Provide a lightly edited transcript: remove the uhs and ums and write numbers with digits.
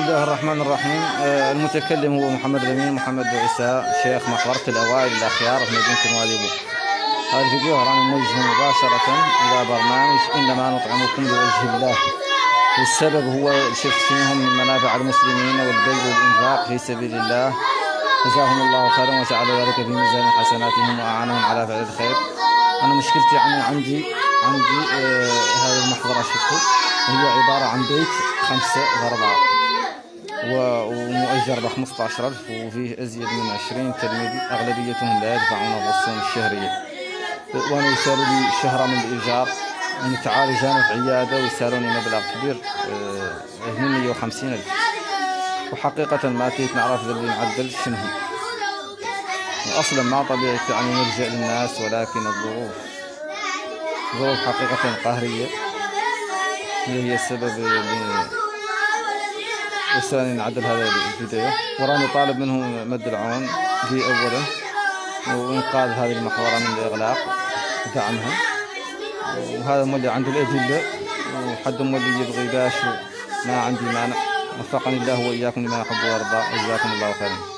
الله الرحمن الرحيم. المتكلم هو محمد الأمين محمد عيسى، شيخ مقبرة الأوائل الأخيار في مدينة نواديبو. هذا الفيديو رانا موجه مباشرة إلى برنامج إنما نطعمكم لوجه الله، والسبب هو شفت فيهم من منافع المسلمين والبذل والإنفاق في سبيل الله، جزاهم الله خيرا وجعل ذلك في ميزان حسناتهم وأعانهم على فعل الخير. أنا مشكلتي عندي هذه المحضرة شفتوا هي عبارة عن بيت 5 غرباء ومؤجر ب 15,000 وفيه أزيد من 20 تلميذ، أغلبيتهم لا يدفعون الرسوم الشهرية، وأنا يسالوا لي شهرة من الإيجار. متعالج أنا في عيادة ويسالوني مبلغ كبير 150,000، وحقيقة ما أتيت نعرف ذا اللي معدل شنو هو. وأصلا ما طبيعي يعني نلجأ للناس، ولكن ظروف حقيقة قهرية هي السبب اللي وصلني نعدل هذا الفيديو. وراني طالب منهم مد العون دي أولا، وإنقاذ هذه المحورة من الإغلاق، دعمها. وهذا مولي عنده الأدلة، وحد مولي يبغي باش ما عندي مانع. وفقني الله وإياكم لما يحب ويرضى، جزاكم الله خيرا.